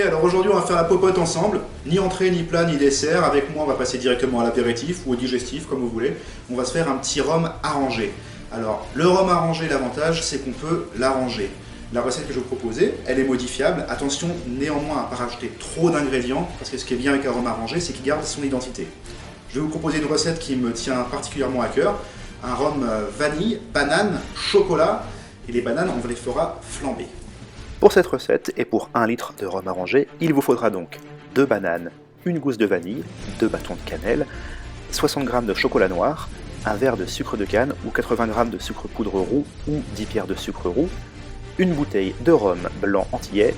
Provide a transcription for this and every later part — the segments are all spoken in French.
alors aujourd'hui on va faire la popote ensemble, ni entrée, ni plat, ni dessert. Avec moi on va passer directement à l'apéritif ou au digestif comme vous voulez. On va se faire un petit rhum arrangé. Alors le rhum arrangé, l'avantage c'est qu'on peut l'arranger. La recette que je vais vous proposer, elle est modifiable. Attention néanmoins à ne pas rajouter trop d'ingrédients, parce que ce qui est bien avec un rhum arrangé, c'est qu'il garde son identité. Je vais vous proposer une recette qui me tient particulièrement à cœur. Un rhum vanille, banane, chocolat, et les bananes on les fera flamber. Pour cette recette et pour 1 litre de rhum arrangé, il vous faudra donc 2 bananes, une gousse de vanille, 2 bâtons de cannelle, 60 g de chocolat noir, un verre de sucre de canne ou 80 g de sucre poudre roux ou 10 pierres de sucre roux, une bouteille de rhum blanc antillais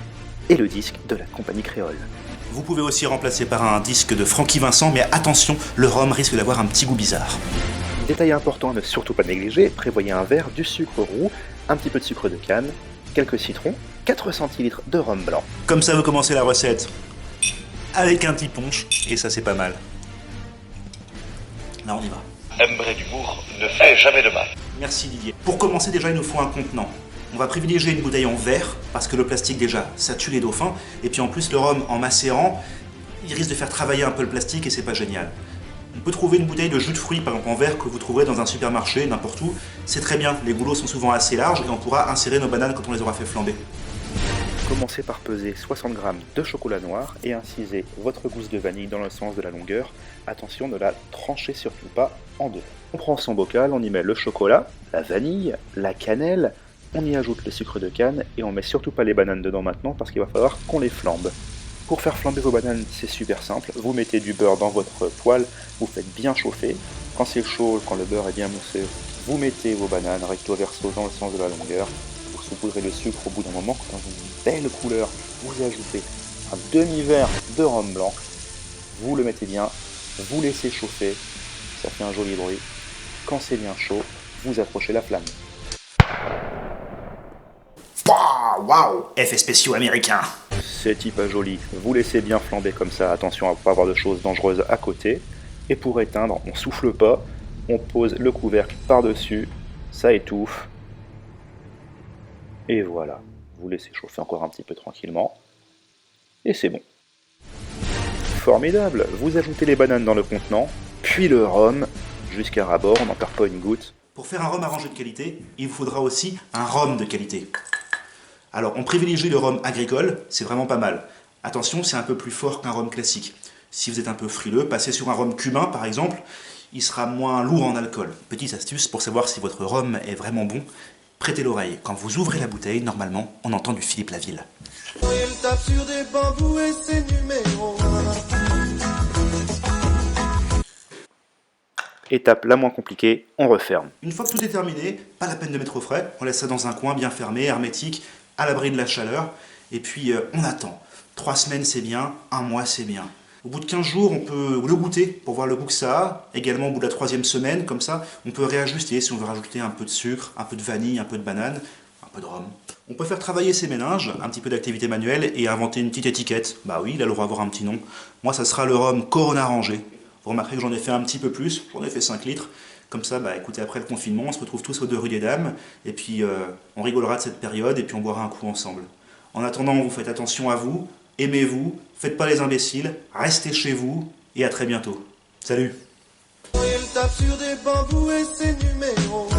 et le disque de la compagnie créole. Vous pouvez aussi remplacer par un disque de Francky Vincent, mais attention, le rhum risque d'avoir un petit goût bizarre. Détail important à ne surtout pas négliger, prévoyez un verre, du sucre roux, un petit peu de sucre de canne, quelques citrons, 4 centilitres de rhum blanc. Comme ça, vous commencez la recette avec un petit punch, et ça c'est pas mal. Là on y va. Un brin d'humour ne fait jamais de mal. Merci Didier. Pour commencer déjà il nous faut un contenant. On va privilégier une bouteille en verre, parce que le plastique déjà, ça tue les dauphins, et puis en plus le rhum en macérant, il risque de faire travailler un peu le plastique et c'est pas génial. On peut trouver une bouteille de jus de fruits, par exemple en verre, que vous trouverez dans un supermarché, n'importe où. C'est très bien, les goulots sont souvent assez larges et on pourra insérer nos bananes quand on les aura fait flamber. Commencez par peser 60 g de chocolat noir et incisez votre gousse de vanille dans le sens de la longueur. Attention, ne la tranchez surtout pas en deux. On prend son bocal, on y met le chocolat, la vanille, la cannelle, on y ajoute le sucre de canne et on met surtout pas les bananes dedans maintenant parce qu'il va falloir qu'on les flambe. Pour faire flamber vos bananes, c'est super simple. Vous mettez du beurre dans votre poêle, vous faites bien chauffer. Quand c'est chaud, quand le beurre est bien mousseux, vous mettez vos bananes recto verso dans le sens de la longueur. Vous saupoudrez le sucre au bout d'un moment. Quand vous avez une belle couleur, vous ajoutez un demi-verre de rhum blanc. Vous le mettez bien, vous laissez chauffer. Ça fait un joli bruit. Quand c'est bien chaud, vous approchez la flamme. Waouh! Effets spéciaux américains. C'est hyper joli. Vous laissez bien flamber comme ça. Attention à ne pas avoir de choses dangereuses à côté. Et pour éteindre, on souffle pas. On pose le couvercle par-dessus. Ça étouffe. Et voilà. Vous laissez chauffer encore un petit peu tranquillement. Et c'est bon. Formidable. Vous ajoutez les bananes dans le contenant. Puis le rhum. Jusqu'à ras-bord. On n'en perd pas une goutte. Pour faire un rhum arrangé de qualité, il vous faudra aussi un rhum de qualité. Alors, on privilégie le rhum agricole, c'est vraiment pas mal. Attention, c'est un peu plus fort qu'un rhum classique. Si vous êtes un peu frileux, passez sur un rhum cubain par exemple, il sera moins lourd en alcool. Petite astuce pour savoir si votre rhum est vraiment bon, prêtez l'oreille. Quand vous ouvrez la bouteille, normalement, on entend du Philippe Laville. Il tape sur des bambous et c'est numéro 1. Étape la moins compliquée, on referme. Une fois que tout est terminé, pas la peine de mettre au frais, on laisse ça dans un coin bien fermé, hermétique, à l'abri de la chaleur, et puis on attend. 3 semaines c'est bien, 1 mois c'est bien. Au bout de 15 jours, on peut le goûter pour voir le goût que ça a. Également au bout de la 3e semaine, comme ça, on peut réajuster si on veut rajouter un peu de sucre, un peu de vanille, un peu de banane, un peu de rhum. On peut faire travailler ces mélanges, un petit peu d'activité manuelle et inventer une petite étiquette. Bah oui, il a le droit d'avoir un petit nom. Moi, ça sera le rhum Corona Rangé. Vous remarquerez que j'en ai fait un petit peu plus, j'en ai fait 5 litres. Comme ça, bah écoutez, après le confinement, on se retrouve tous aux 2 rue des Dames, et puis on rigolera de cette période, et puis on boira un coup ensemble. En attendant, vous faites attention à vous, aimez-vous, faites pas les imbéciles, restez chez vous, et à très bientôt. Salut! Il tape sur des bambous et c'est numéro 1.